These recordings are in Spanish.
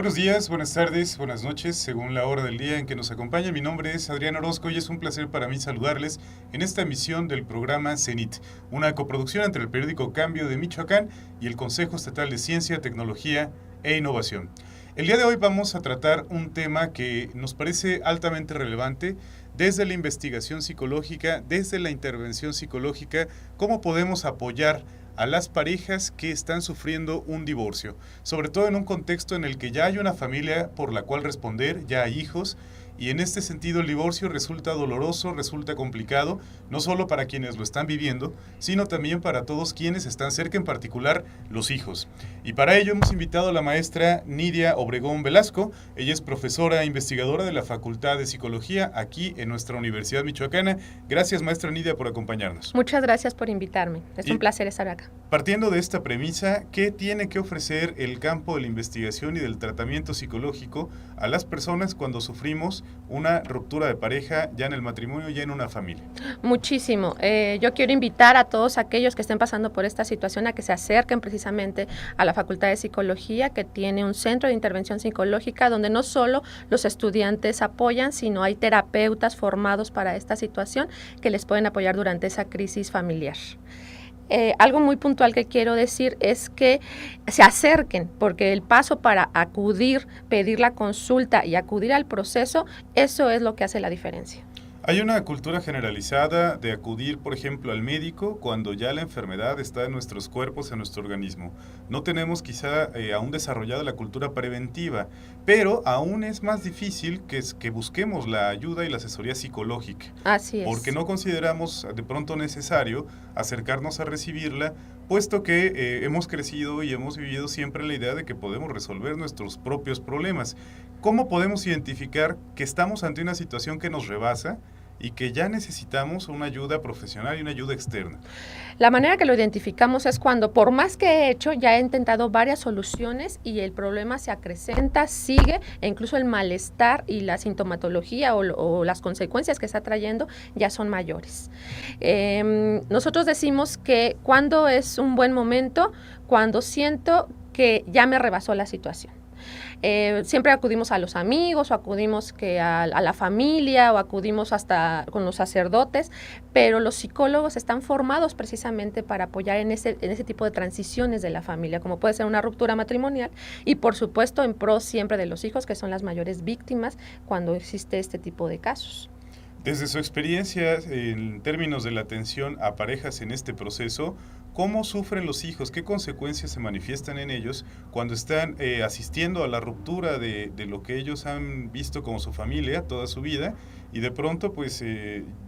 Buenos días, buenas tardes, buenas noches, según la hora del día en que nos acompaña. Mi nombre es Adrián Orozco y es un placer para mí saludarles en esta emisión del programa CENIT, una coproducción entre el periódico Cambio de Michoacán y el Consejo Estatal de Ciencia, Tecnología e Innovación. El día de hoy vamos a tratar un tema que nos parece altamente relevante desde la investigación psicológica, desde la intervención psicológica, cómo podemos apoyar a las parejas que están sufriendo un divorcio, sobre todo en un contexto en el que ya hay una familia por la cual responder, ya hay hijos, y en este sentido el divorcio resulta doloroso, resulta complicado, no solo para quienes lo están viviendo, sino también para todos quienes están cerca, en particular los hijos. Y para ello hemos invitado a la maestra Nidia Obregón Velasco. Ella es profesora e investigadora de la Facultad de Psicología aquí en nuestra Universidad Michoacana. Gracias, maestra Nidia, por acompañarnos. Muchas gracias por invitarme. Es un placer estar acá. Partiendo de esta premisa, ¿qué tiene que ofrecer el campo de la investigación y del tratamiento psicológico a las personas cuando sufrimos una ruptura de pareja ya en el matrimonio, ya en una familia? Muchísimo. Yo quiero invitar a todos aquellos que estén pasando por esta situación a que se acerquen precisamente a la Facultad de Psicología, que tiene un centro de intervención psicológica donde no solo los estudiantes apoyan, sino hay terapeutas formados para esta situación que les pueden apoyar durante esa crisis familiar. Algo muy puntual que quiero decir es que se acerquen, porque el paso para acudir, pedir la consulta y acudir al proceso, eso es lo que hace la diferencia. Hay una cultura generalizada de acudir, por ejemplo, al médico cuando ya la enfermedad está en nuestros cuerpos, en nuestro organismo. No tenemos quizá aún desarrollada la cultura preventiva, pero aún es más difícil que busquemos la ayuda y la asesoría psicológica. Así es. Porque no consideramos de pronto necesario acercarnos a recibirla, puesto que hemos crecido y hemos vivido siempre la idea de que podemos resolver nuestros propios problemas. ¿Cómo podemos identificar que estamos ante una situación que nos rebasa y que ya necesitamos una ayuda profesional y una ayuda externa? La manera que lo identificamos es cuando, por más que he hecho, ya he intentado varias soluciones y el problema se acrecenta, sigue, e incluso el malestar y la sintomatología o las consecuencias que está trayendo ya son mayores. Nosotros decimos que cuando es un buen momento, cuando siento que ya me rebasó la situación. Siempre acudimos a los amigos o acudimos a la familia o acudimos hasta con los sacerdotes, pero los psicólogos están formados precisamente para apoyar en ese tipo de transiciones de la familia, como puede ser una ruptura matrimonial y por supuesto en pro siempre de los hijos, que son las mayores víctimas cuando existe este tipo de casos. Desde su experiencia en términos de la atención a parejas en este proceso, ¿cómo sufren los hijos? ¿Qué consecuencias se manifiestan en ellos cuando están asistiendo a la ruptura de lo que ellos han visto como su familia toda su vida y de pronto pues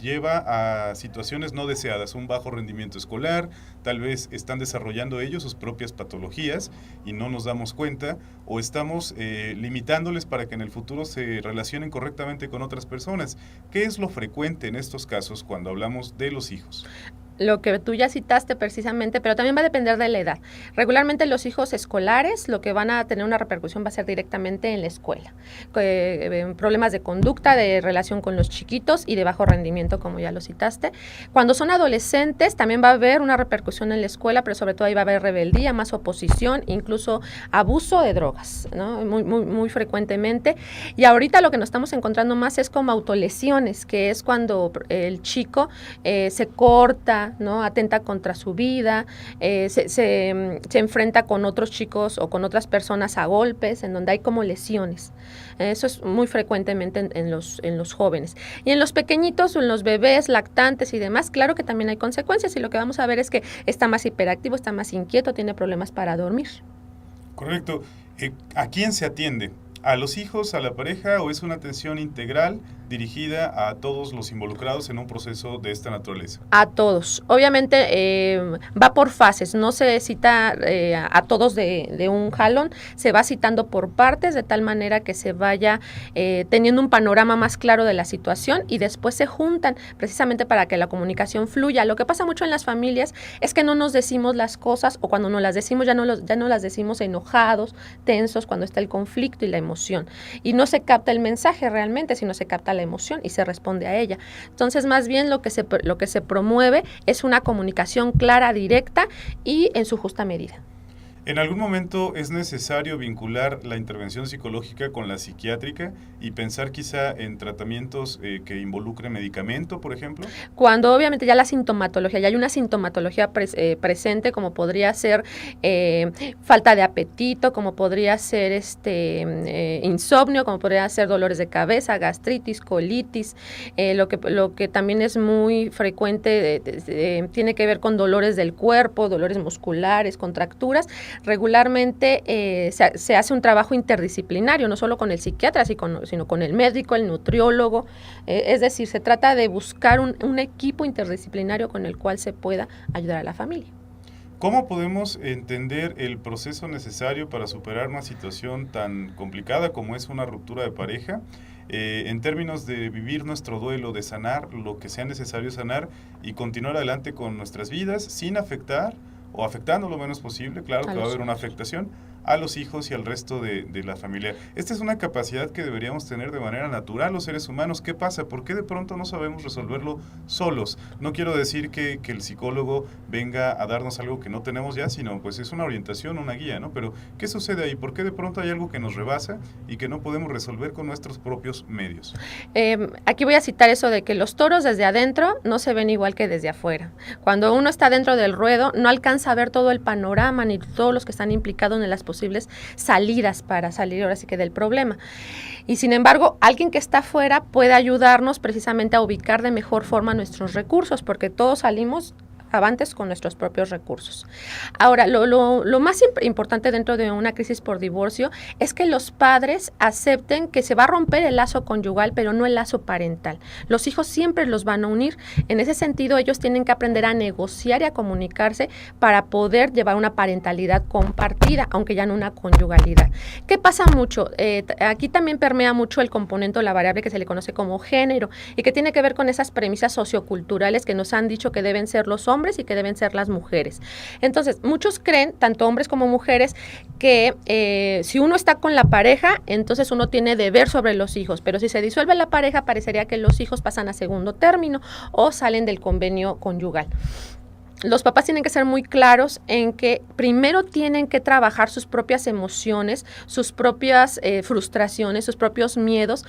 lleva a situaciones no deseadas, un bajo rendimiento escolar, tal vez están desarrollando ellos sus propias patologías y no nos damos cuenta, o estamos limitándoles para que en el futuro se relacionen correctamente con otras personas? ¿Qué es lo frecuente en estos casos cuando hablamos de los hijos? Lo que tú ya citaste precisamente, pero también va a depender de la edad. Regularmente los hijos escolares lo que van a tener una repercusión va a ser directamente en la escuela. Problemas de conducta, de relación con los chiquitos y de bajo rendimiento, como ya lo citaste. Cuando son adolescentes también va a haber una repercusión en la escuela, pero sobre todo ahí va a haber rebeldía, más oposición, incluso abuso de drogas, ¿no? Muy frecuentemente. Y ahorita lo que nos estamos encontrando más es como autolesiones, que es cuando el chico se corta, ¿no? Atenta contra su vida, se enfrenta con otros chicos o con otras personas a golpes, en donde hay como lesiones. Eso es muy frecuentemente en los jóvenes. Y en los pequeñitos o en los bebés, lactantes y demás, claro que también hay consecuencias y lo que vamos a ver es que está más hiperactivo, está más inquieto, tiene problemas para dormir. Correcto. ¿A quién se atiende? ¿A los hijos, a la pareja o es una atención integral dirigida a todos los involucrados en un proceso de esta naturaleza? A todos. Obviamente va por fases, no se cita a todos de un jalón, se va citando por partes de tal manera que se vaya teniendo un panorama más claro de la situación y después se juntan precisamente para que la comunicación fluya. Lo que pasa mucho en las familias es que no nos decimos las cosas o cuando nos las decimos ya no las decimos enojados, tensos, cuando está el conflicto y la emoción. Y no se capta el mensaje realmente, sino se capta la emoción y se responde a ella. Entonces, más bien lo que se promueve es una comunicación clara, directa y en su justa medida. ¿En algún momento es necesario vincular la intervención psicológica con la psiquiátrica y pensar quizá en tratamientos que involucren medicamento, por ejemplo? Cuando obviamente ya la sintomatología, ya hay una sintomatología presente, como podría ser falta de apetito, como podría ser insomnio, como podría ser dolores de cabeza, gastritis, colitis, lo que también es muy frecuente tiene que ver con dolores del cuerpo, dolores musculares, contracturas. Regularmente se hace un trabajo interdisciplinario, no solo con el psiquiatra, sino con el médico, el nutriólogo, es decir, se trata de buscar un equipo interdisciplinario con el cual se pueda ayudar a la familia. ¿Cómo podemos entender el proceso necesario para superar una situación tan complicada como es una ruptura de pareja? En términos de vivir nuestro duelo, de sanar lo que sea necesario sanar y continuar adelante con nuestras vidas sin afectar o afectando lo menos posible, claro que va a haber una afectación a los hijos y al resto de la familia. Esta es una capacidad que deberíamos tener de manera natural los seres humanos. ¿Qué pasa? ¿Por qué de pronto no sabemos resolverlo solos? No quiero decir que el psicólogo venga a darnos algo que no tenemos ya, sino pues es una orientación, una guía, ¿no? Pero ¿qué sucede ahí? ¿Por qué de pronto hay algo que nos rebasa y que no podemos resolver con nuestros propios medios? Aquí voy a citar eso de que los toros desde adentro no se ven igual que desde afuera. Cuando uno está dentro del ruedo, no alcanza a ver todo el panorama ni todos los que están implicados en las posibles salidas para salir ahora sí que del problema. Y sin embargo, alguien que está afuera puede ayudarnos precisamente a ubicar de mejor forma nuestros recursos, porque todos salimos avantes con nuestros propios recursos. Ahora, lo más importante dentro de una crisis por divorcio es que los padres acepten que se va a romper el lazo conyugal, pero no el lazo parental. Los hijos siempre los van a unir. En ese sentido, ellos tienen que aprender a negociar y a comunicarse para poder llevar una parentalidad compartida, aunque ya no una conyugalidad. ¿Qué pasa mucho? Aquí también permea mucho el componente o la variable que se le conoce como género y que tiene que ver con esas premisas socioculturales que nos han dicho que deben ser los hombres y que deben ser las mujeres. Entonces, muchos creen, tanto hombres como mujeres, que si uno está con la pareja, entonces uno tiene deber sobre los hijos, pero si se disuelve la pareja, parecería que los hijos pasan a segundo término o salen del convenio conyugal. Los papás tienen que ser muy claros en que primero tienen que trabajar sus propias emociones, sus propias frustraciones, sus propios miedos,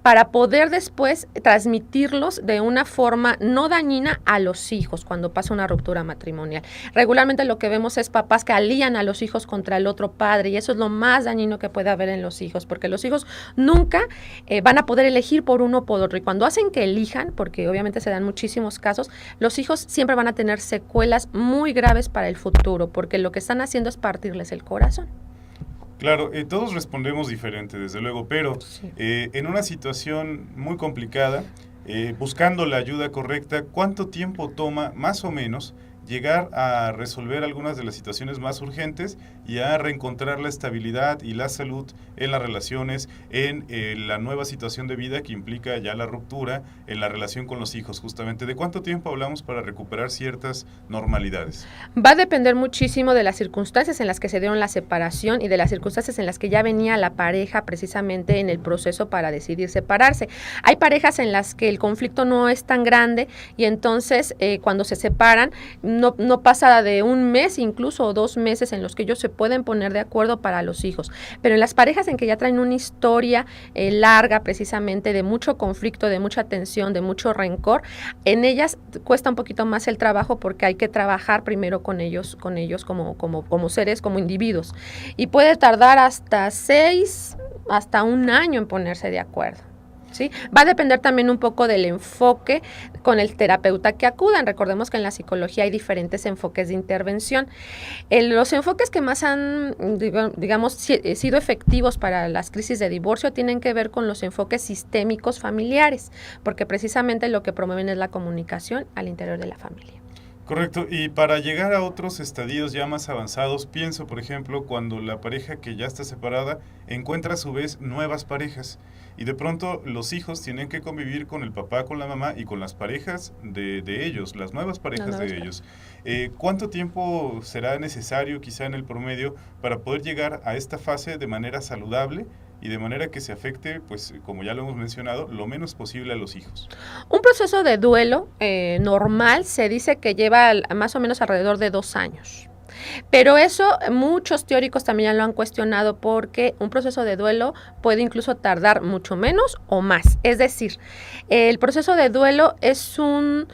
para poder después transmitirlos de una forma no dañina a los hijos cuando pasa una ruptura matrimonial. Regularmente lo que vemos es papás que alían a los hijos contra el otro padre y eso es lo más dañino que puede haber en los hijos, porque los hijos nunca van a poder elegir por uno o por otro y cuando hacen que elijan, porque obviamente se dan muchísimos casos, los hijos siempre van a tener secuelas muy graves para el futuro, porque lo que están haciendo es partirles el corazón. Claro, todos respondemos diferente, desde luego, pero sí. En una situación muy complicada, buscando la ayuda correcta, ¿cuánto tiempo toma, más o menos, llegar a resolver algunas de las situaciones más urgentes y a reencontrar la estabilidad y la salud en las relaciones, en la nueva situación de vida que implica ya la ruptura, en la relación con los hijos, justamente? ¿De cuánto tiempo hablamos para recuperar ciertas normalidades? Va a depender muchísimo de las circunstancias en las que se dieron la separación y de las circunstancias en las que ya venía la pareja precisamente en el proceso para decidir separarse. Hay parejas en las que el conflicto no es tan grande y entonces cuando se separan no pasa de un mes incluso o 2 meses en los que ellos se pueden poner de acuerdo para los hijos. Pero en las parejas en que ya traen una historia larga precisamente de mucho conflicto, de mucha tensión, de mucho rencor, en ellas cuesta un poquito más el trabajo porque hay que trabajar primero con ellos como seres, como individuos. Y puede tardar hasta 6, hasta 1 año en ponerse de acuerdo. ¿Sí? Va a depender también un poco del enfoque con el terapeuta que acudan. Recordemos que en la psicología hay diferentes enfoques de intervención. Los enfoques que más han, digamos, sido efectivos para las crisis de divorcio tienen que ver con los enfoques sistémicos familiares, porque precisamente lo que promueven es la comunicación al interior de la familia. Correcto, y para llegar a otros estadios ya más avanzados, pienso, por ejemplo, cuando la pareja que ya está separada encuentra a su vez nuevas parejas y de pronto los hijos tienen que convivir con el papá, con la mamá y con las parejas de ellos, las nuevas parejas de ellos. ¿Cuánto tiempo será necesario quizá en el promedio para poder llegar a esta fase de manera saludable y de manera que se afecte, pues como ya lo hemos mencionado, lo menos posible a los hijos? Un proceso de duelo normal se dice que lleva más o menos alrededor de 2 años. Pero eso muchos teóricos también ya lo han cuestionado porque un proceso de duelo puede incluso tardar mucho menos o más. Es decir, el proceso de duelo es un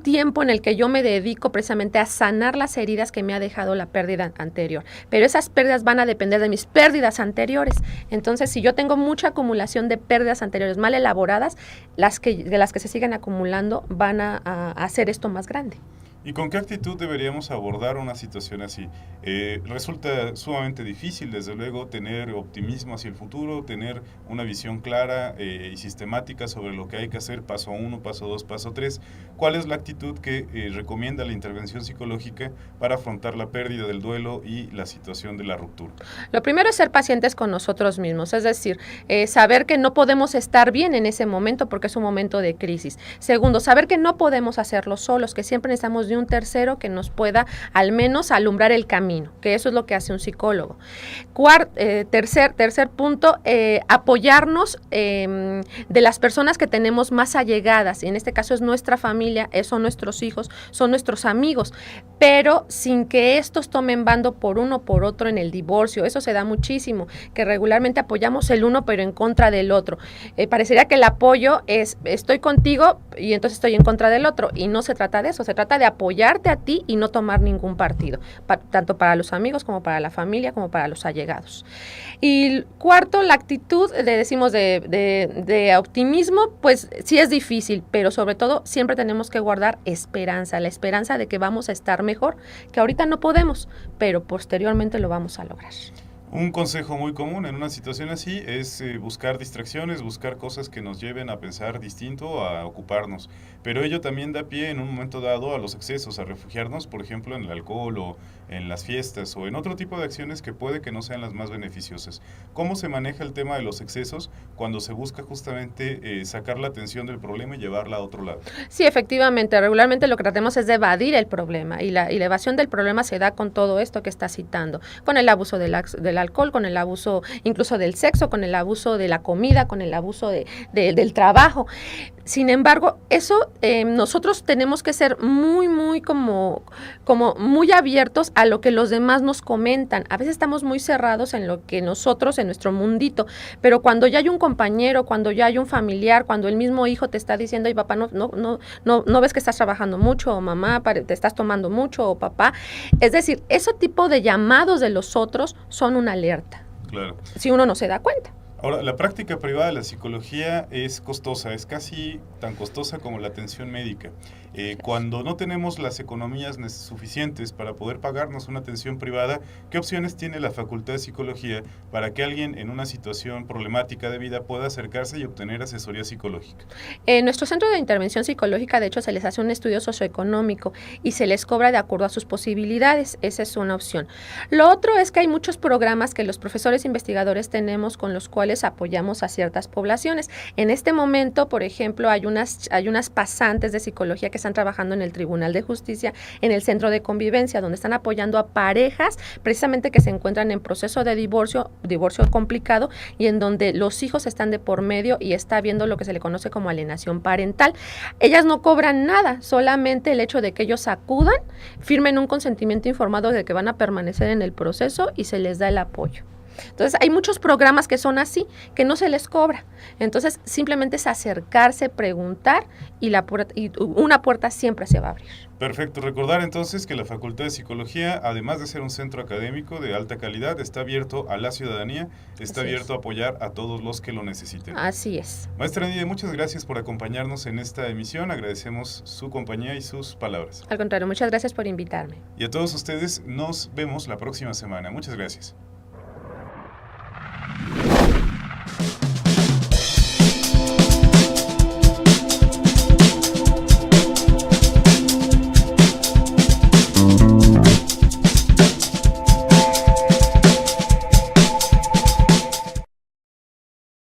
tiempo en el que yo me dedico precisamente a sanar las heridas que me ha dejado la pérdida anterior. Pero esas pérdidas van a depender de mis pérdidas anteriores. Entonces, si yo tengo mucha acumulación de pérdidas anteriores mal elaboradas, de las que se siguen acumulando van a hacer esto más grande. ¿Y con qué actitud deberíamos abordar una situación así? Resulta sumamente difícil, desde luego, tener optimismo hacia el futuro, tener una visión clara y sistemática sobre lo que hay que hacer, paso 1, paso 2, paso 3. ¿Cuál es la actitud que recomienda la intervención psicológica para afrontar la pérdida del duelo y la situación de la ruptura? Lo primero es ser pacientes con nosotros mismos, es decir, saber que no podemos estar bien en ese momento porque es un momento de crisis. Segundo, saber que no podemos hacerlo solos, que siempre necesitamos de un tercero que nos pueda al menos alumbrar el camino, que eso es lo que hace un psicólogo. Tercer punto, apoyarnos de las personas que tenemos más allegadas, y en este caso es nuestra familia, son nuestros hijos, son nuestros amigos, pero sin que estos tomen bando por uno o por otro en el divorcio. Eso se da muchísimo, que regularmente apoyamos el uno pero en contra del otro. Parecería que el apoyo es estoy contigo y entonces estoy en contra del otro, y no se trata de eso, se trata de apoyarte a ti y no tomar ningún partido, tanto para los amigos como para la familia como para los allegados. Y cuarto, la actitud de optimismo, pues sí es difícil, pero sobre todo siempre tenemos que guardar esperanza, la esperanza de que vamos a estar mejor, que ahorita no podemos, pero posteriormente lo vamos a lograr. Un consejo muy común en una situación así es buscar distracciones, buscar cosas que nos lleven a pensar distinto, a ocuparnos. Pero ello también da pie en un momento dado a los excesos, a refugiarnos, por ejemplo, en el alcohol o en las fiestas o en otro tipo de acciones que puede que no sean las más beneficiosas. ¿Cómo se maneja el tema de los excesos cuando se busca justamente sacar la atención del problema y llevarla a otro lado? Sí, efectivamente, regularmente lo que tratamos es de evadir el problema y la evasión del problema se da con todo esto que está citando, con el abuso del alcohol, con el abuso incluso del sexo, con el abuso de la comida, con el abuso del trabajo. Sin embargo, eso nosotros tenemos que ser muy como muy abiertos a lo que los demás nos comentan. A veces estamos muy cerrados en lo que nosotros, en nuestro mundito, pero cuando ya hay un compañero, cuando ya hay un familiar, cuando el mismo hijo te está diciendo, ay papá, no ves que estás trabajando mucho, o mamá, te estás tomando mucho, o papá. Es decir, ese tipo de llamados de los otros son una alerta. Claro. Si uno no se da cuenta. Ahora, la práctica privada de la psicología es costosa, es casi tan costosa como la atención médica. Cuando no tenemos las economías suficientes para poder pagarnos una atención privada, ¿qué opciones tiene la Facultad de Psicología para que alguien en una situación problemática de vida pueda acercarse y obtener asesoría psicológica? En nuestro centro de intervención psicológica, de hecho, se les hace un estudio socioeconómico y se les cobra de acuerdo a sus posibilidades. Esa es una opción. Lo otro es que hay muchos programas que los profesores investigadores tenemos con los cuales apoyamos a ciertas poblaciones. En este momento, por ejemplo, hay unas pasantes de psicología que están trabajando en el Tribunal de Justicia, en el Centro de Convivencia, donde están apoyando a parejas precisamente que se encuentran en proceso de divorcio complicado, y en donde los hijos están de por medio y está habiendo lo que se le conoce como alienación parental. Ellas no cobran nada, solamente el hecho de que ellos acudan, firmen un consentimiento informado de que van a permanecer en el proceso y se les da el apoyo. Entonces, hay muchos programas que son así, que no se les cobra. Entonces, simplemente es acercarse, preguntar y una puerta siempre se va a abrir. Perfecto. Recordar entonces que la Facultad de Psicología, además de ser un centro académico de alta calidad, está abierto a la ciudadanía, está abierto a apoyar a todos los que lo necesiten. Así es. Maestra Nidia, muchas gracias por acompañarnos en esta emisión. Agradecemos su compañía y sus palabras. Al contrario, muchas gracias por invitarme. Y a todos ustedes, nos vemos la próxima semana. Muchas gracias.